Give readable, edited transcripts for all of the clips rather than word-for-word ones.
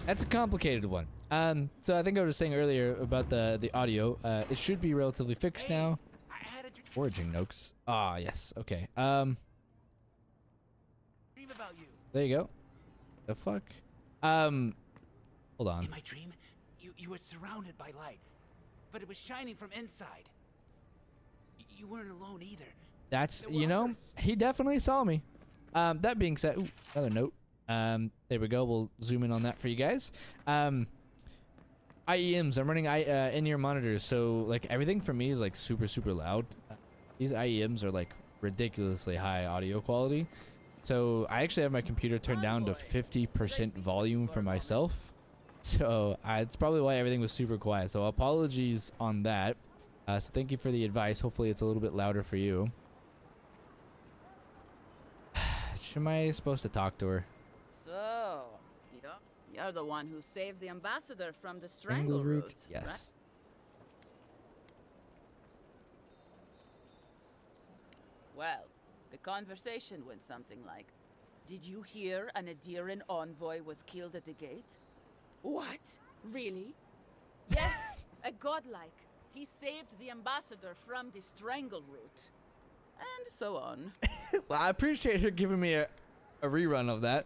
That's a complicated one. So I think I was saying earlier about the audio. It should be relatively fixed now. Foraging notes. Ah, yes. Okay. There you go. The fuck? Hold on. In my dream, you were surrounded by light, but it was shining from inside. You weren't alone either. That's, you know, he definitely saw me. That being said, ooh, another note. There we go. We'll zoom in on that for you guys. IEMs. I'm running in-ear monitors, so like everything for me is like super loud. These IEMs are like ridiculously high audio quality. So I actually have my computer turned down to 50% volume for myself. So it's probably why everything was super quiet. So apologies on that. So thank you for the advice. Hopefully it's a little bit louder for you. Am I supposed to talk to her? So, you're the one who saves the ambassador from the strangle root. Yes. Right? Well, the conversation went something like, "Did you hear an Eoran envoy was killed at the gate?" "What? Really?" "Yes, a godlike. He saved the ambassador from the strangle root." And so on. Well, I appreciate her giving me a rerun of that.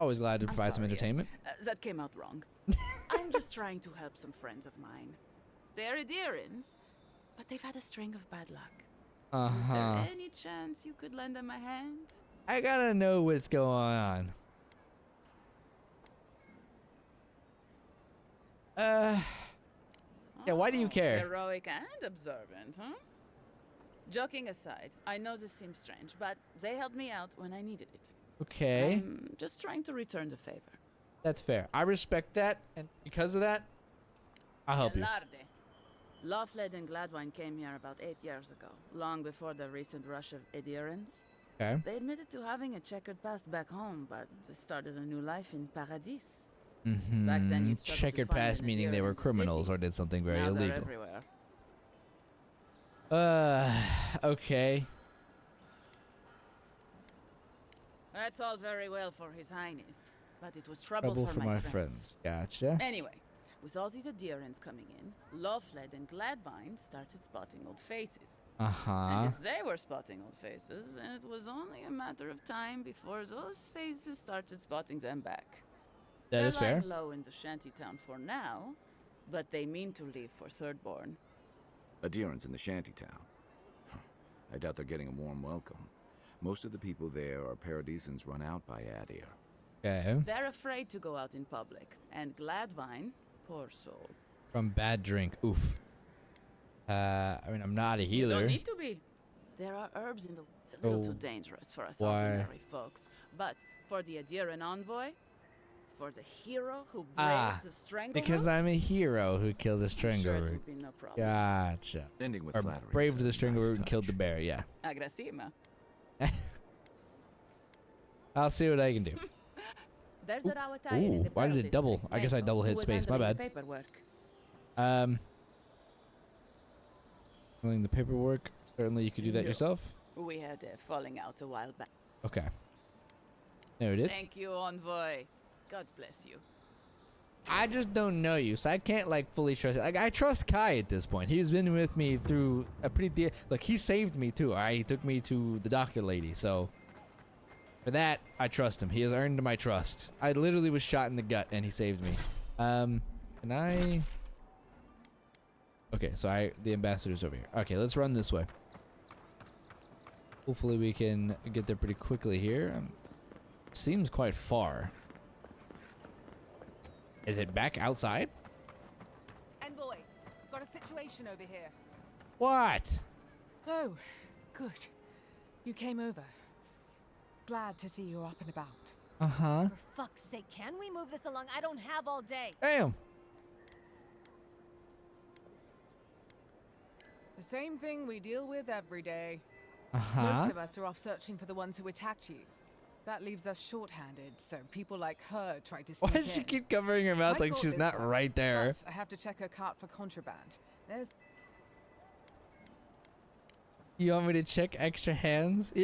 Always glad to provide some entertainment. That came out wrong. I'm just trying to help some friends of mine. They're Eorans, but they've had a string of bad luck. Is there any chance you could lend them a hand? I gotta know what's going on. Yeah, why do you care? Heroic and observant, huh? Joking aside, I know this seems strange, but they helped me out when I needed it. Okay. I'm just trying to return the favor. That's fair. I respect that, and because of that, I'll help you. Loveled and Gladwine came here about 8 years ago, long before the recent rush of Eorans. Okay. They admitted to having a checkered past back home, but they started a new life in Paradis. Mm-hmm. Back then, you'd struggle Checkered to find past an meaning they were Eoran criminals city. or did something very Now they're illegal. everywhere. Okay. That's all very well for His Highness, but it was trouble Trouble for my friends. Gotcha. Anyway, with all these Eorans coming in, Loveled and Gladwine started spotting old faces. And if they were spotting old faces, it was only a matter of time before those faces started spotting them back. That is fair. They're lying low in the shantytown for now, but they mean to leave for Thirdborn. Eorans in the shantytown. I doubt they're getting a warm welcome. Most of the people there are Paradisans run out by Adir. Okay. They're afraid to go out in public, and Gladwine, poor soul. From bad drink. Oof. I mean, I'm not a healer. Don't need to be. There are herbs in the... It's a little too dangerous for us ordinary folks. But for the Eoran envoy, for the hero who braved the strangle because root, I'm a hero who killed the I'm strangle sure it root. would be no problem. Gotcha. Ending with Or flattery. braved the strangle root and killed the bear, yeah. Agrasima. I'll see what I can do. There's a raw Italian in the Why did Pearl it double? District, I guess I Mexico, double who hit was space, my handling bad. the paperwork. Doing the paperwork. Certainly you could do that Yeah. yourself. We had a falling out a while back. Okay. Noted. Thank you, envoy. God bless you. I just don't know you, so I can't like fully trust. Like I trust Kai at this point. He's been with me through a pretty. Look, he saved me too. Alright, he took me to the doctor lady. So for that, I trust him. He has earned my trust. I literally was shot in the gut and he saved me. Can I? Okay, so the ambassador's over here. Okay, let's run this way. Hopefully we can get there pretty quickly here. It seems quite far. Is it back outside? Envoy, got a situation over here. What? Oh, good. You came over. Glad to see you're up and about. Uh-huh. For fuck's sake, can we move this along? I don't have all day. Damn. The same thing we deal with every day. Uh-huh. Most of us are off searching for the ones who attacked you. That leaves us short-handed, so people like her try to sneak Why does she in. keep covering her mouth I like caught she's this not one, right there? but I have to check her cart for contraband. There's... You want me to check extra hands?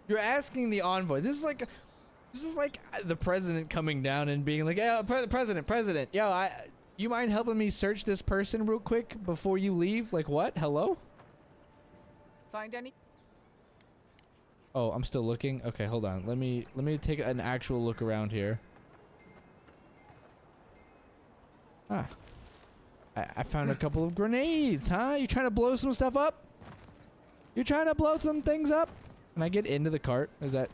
You're asking the envoy. This is This is like the president coming down and being like, "Yeah, president, yo, you mind helping me search this person real quick before you leave?" Like, what? Hello? Find any? Oh, I'm still looking. Okay, hold on. Let me take an actual look around here. Ah, I found a couple of grenades, huh? You trying to blow some stuff up? You trying to blow some things up? Can I get into the cart? Is that?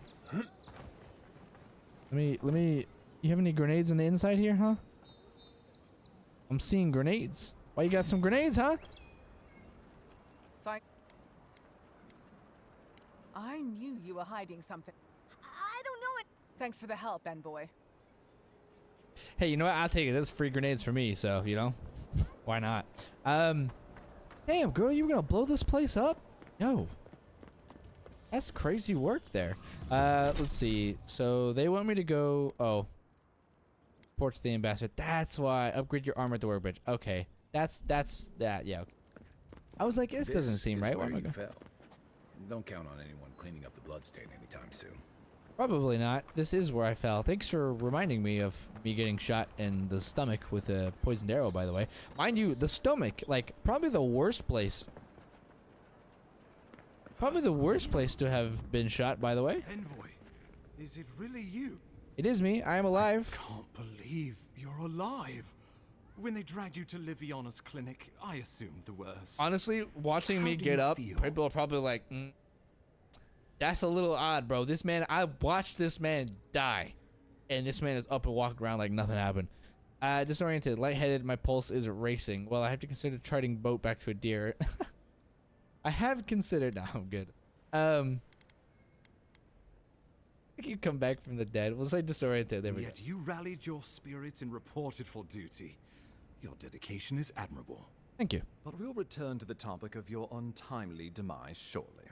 Let me. You have any grenades on the inside here, huh? I'm seeing grenades. Why you got some grenades, huh? Find. I knew you were hiding something. I don't know it. Thanks for the help, Envoy. Hey, you know what? I'll take it. That's free grenades for me, so you know, why not? Damn, girl, you were gonna blow this place up? Yo, that's crazy work there. Let's see. So they want me to go. Oh, report to the ambassador. That's why. Upgrade your armor at the workbench. Okay, that's that. Yeah. I was like, this doesn't seem right. Why Where am I you go? fell. Don't count on anyone cleaning up the bloodstain anytime soon. Probably not. This is where I fell. Thanks for reminding me of me getting shot in the stomach with a poisoned arrow, by the way. Mind you, the stomach, like, probably the worst place. Probably the worst place to have been shot, by the way. Envoy, is it really you? It is me. I am alive. Can't believe you're alive. When they dragged you to Liviana's clinic, I assumed the worst. Honestly, watching How me do get you up, feel? people are probably like, that's a little odd, bro. This man, I watched this man die, and this man is up and walking around like nothing happened. Disoriented, lightheaded, my pulse is racing. Well, I have to consider charting boat back to a deer. I have considered. No, I'm good. I think you come back from the dead. We'll say disoriented. There we go. Yet you rallied your spirits and reported for duty. Your dedication is admirable. Thank you. But we'll return to the topic of your untimely demise shortly.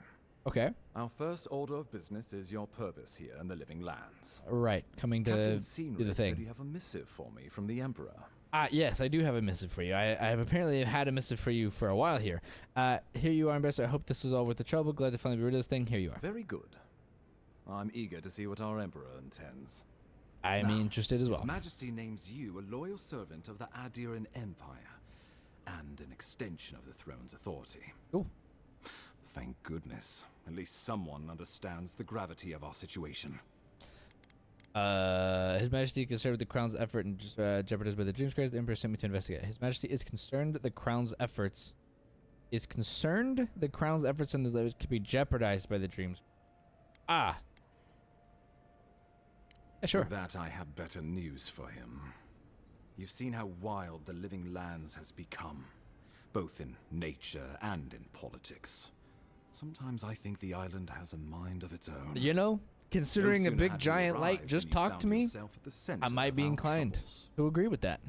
Okay. Our first order of business is your purpose here in the Living Lands. Right. Coming to Captain do the Scenery said thing. you have a missive for me from the Emperor. Yes, I do have a missive for you. I have apparently had a missive for you for a while here. Here you are, Ambassador. I hope this was all worth the trouble. Glad to finally be rid of this thing. Here you are. Very good. I'm eager to see what our Emperor intends. I'm Now, interested as well. His Majesty names you a loyal servant of the Adiran Empire, and an extension of the throne's authority. Cool. Thank goodness. At least someone understands the gravity of our situation. His Majesty concerned with the Crown's effort and jeopardized by the Dream Squares. The Emperor sent me to investigate. His Majesty is concerned the Crown's efforts. Is concerned the Crown's efforts and the could be jeopardized by the Dreams. Ah. Yeah, sure. For that, I have better news for him. You've seen how wild the Living Lands has become, both in nature and in politics. Sometimes I think the island has a mind of its own. You know, considering No a sooner big had you giant light arrived just than you talked to found me, yourself at the center I might be of our inclined troubles. to agree with that.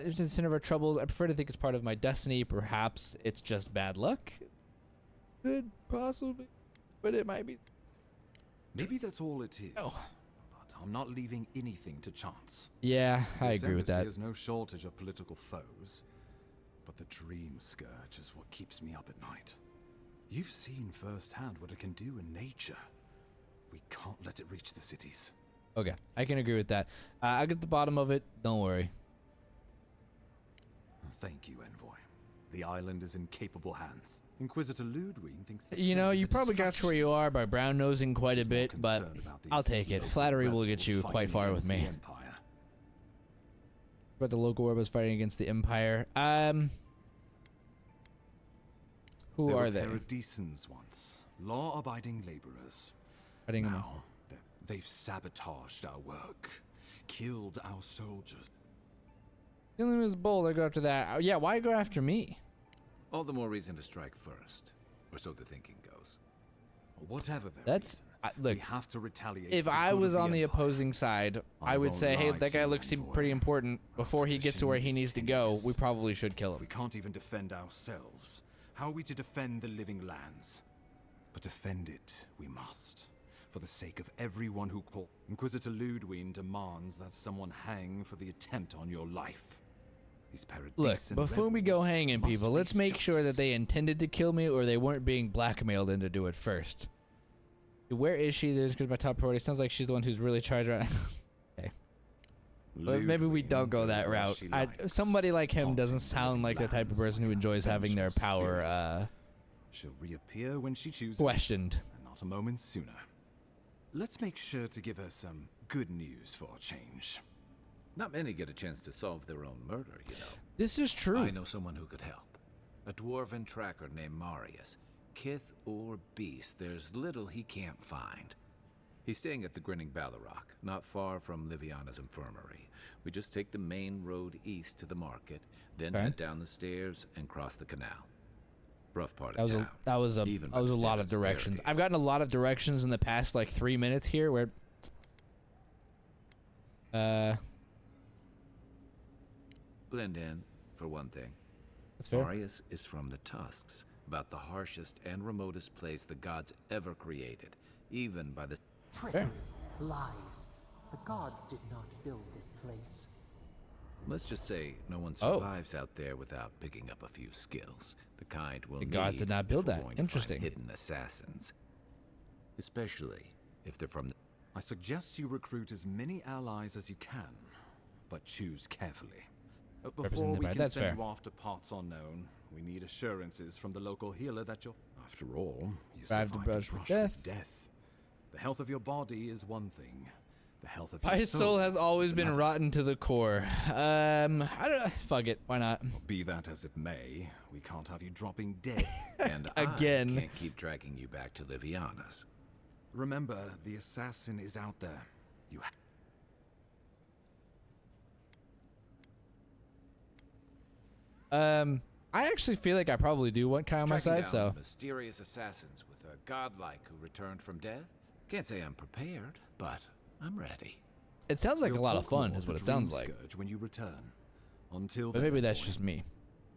It's the center of our troubles. I prefer to think it's part of my destiny. Perhaps it's just bad luck. Could possibly, but it might be. Maybe that's all it is. Oh. But I'm not leaving anything to chance. Yeah, I This agree with that. embassy has no shortage of political foes, but the Dream Scourge is what keeps me up at night. You've seen firsthand what it can do in nature. We can't let it reach the cities. Okay, I can agree with that. I'll get the bottom of it. Don't worry. Thank you, Envoy. The island is in capable hands. Inquisitor Ludwig thinks that You know, plague is you a probably got to where distraction. you are by brown nosing quite a She's more bit, but concerned about these I'll take it. local Flattery will rebels get you quite fighting far with against me. the Empire. But the local rebels fighting against the Empire. Who They are were they? Paradisans once, law-abiding laborers. Fighting them. Now, they've sabotaged our work, killed our soldiers. Killing is bold. I go after that. Yeah, why go after me? All the more reason to strike first, or so the thinking goes. Whatever their That's reason, look. we have to retaliate. If for the I good was of on the Empire. opposing side, I I would won't say, hey, lie that to guy you, looks Envoy. pretty important. Before he gets to where he position needs to is go, tenuous. we probably should kill We him. can't even defend ourselves. How are we to defend the Living Lands? But defend it, we must. For the sake of everyone who called. Inquisitor Ludwig demands that someone hang for the attempt on your life. These Look, Paradisans before we go rebels hanging must people, let's face make sure that justice. they intended to kill me or they weren't being blackmailed into do it first. Where is she? This is my top priority. Sounds like she's the one who's really charged right. Okay. But maybe we don't go that route. Somebody like him doesn't sound like the type of person who enjoys having their power She'll reappear when she chooses. questioned. And not a moment sooner. Let's make sure to give her some good news for a change. Not many get a chance to solve their own murder, you know. This is true. I know someone who could help. A dwarven tracker named Marius. Kith or beast, there's little he can't find. He's staying at the Grinning Ballarrock, not far from Liviana's infirmary. We just take the main road east to the market, then head down the stairs and cross the canal. Rough part of town. That was a lot of directions. I've gotten a lot of directions in the past like 3 minutes here where blend in, for one thing. that's fair. Marius is from the Tusks, about the harshest and remotest place the gods ever created, even by the... Trickery, lies. The gods did not build this place. Let's just say no one survives out there without picking up a few skills. The kind we'll need. The gods did not build if we're that. going to find Interesting. hidden assassins. Especially if they're from the... I suggest you recruit as many allies as you can, but choose carefully. Before Represented we by- can that's send fair. you off to parts unknown, we need assurances from the local healer that you're... After all, you Survived the survived brush a with brush with death. The health of your body is one thing. The health of My your soul has always is been another. rotten to the core. I don't. Fuck it. Why not? Be that as it may, we can't have you dropping dead. And Again. I can't keep dragging you back to Liviana's. Remember, the assassin is out there. You I actually feel like I probably do want Kai on my Tracking side. So down mysterious assassins with a godlike who returned from death. Can't say I'm prepared, but I'm ready. it sounds like a We'll lot of talk fun, more is of what the it sounds Dream like. Scourge when you return. Until But then, maybe that's boy. just me.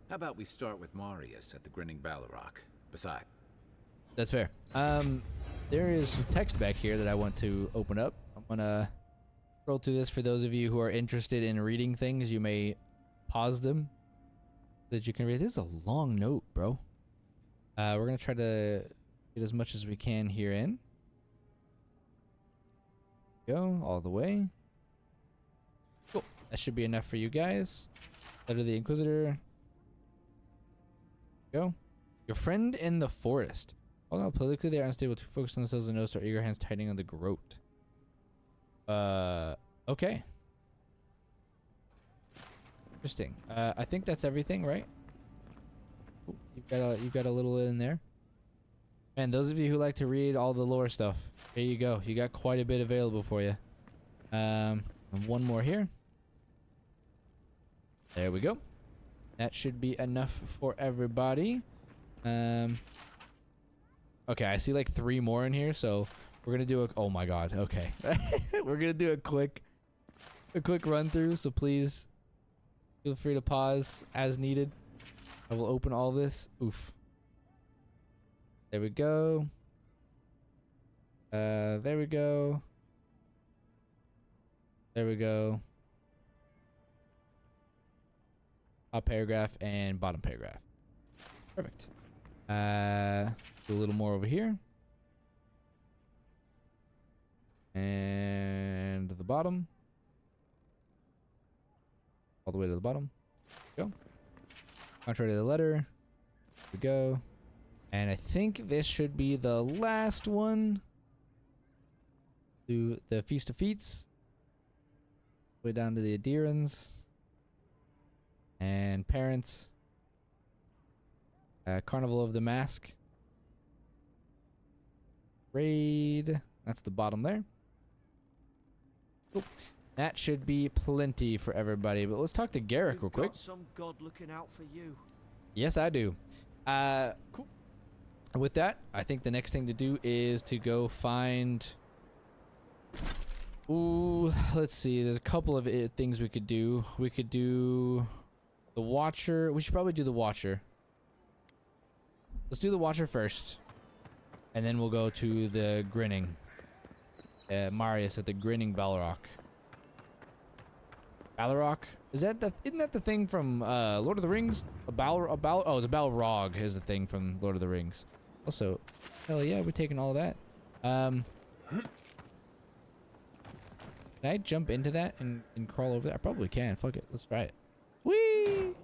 How about we start with Marius at the Grinning Ballarrock? Besides, That's fair. There is some text back here that I want to open up. I'm gonna scroll through this for those of you who are interested in reading things. You may pause them so that you can read. This is a long note, bro. We're gonna try to get as much as we can here in. Go all the way. Cool. That should be enough for you guys. Letter of the Inquisitor. Go. Your friend in the forest. Although politically they are unstable, too focused on themselves and notice their eager hands tightening on the groat. Okay. Interesting. I think that's everything, right? Ooh, you've got a little in there. And those of you who like to read all the lore stuff, here you go. You got quite a bit available for you. And one more here. There we go. That should be enough for everybody. Okay, I see like 3 more in here, so we're gonna do a... Oh my god, okay. We're gonna do a quick run through, so please feel free to pause as needed. I will open all this. Oof. There we go. There we go. There we go. Top paragraph and bottom paragraph. Perfect. Do a little more over here. And the bottom. All the way to the bottom. Go. Contrary to the letter. Here we go. And I think this should be the last one. Do the Feast of Feats. Way down to the Adherans. And Parents. Carnival of the Mask. Raid. That's the bottom there. Cool. That should be plenty for everybody. But let's talk to Garrick real quick. Got some god looking out for you. Yes, I do. Cool. With that, I think the next thing to do is to go find... Ooh, let's see. There's a couple of things we could do. We could do the Watcher. We should probably do the Watcher. Let's do the Watcher first. And then we'll go to the Grinning. Marius at the Grinning Ballarrock. Ballarrock? Isn't that the thing from Lord of the Rings? Oh, the Balrog is the thing from Lord of the Rings. Also, hell yeah, we're taking all of that. Can I jump into that and crawl over there? I probably can. Fuck it. Let's try it. Whee!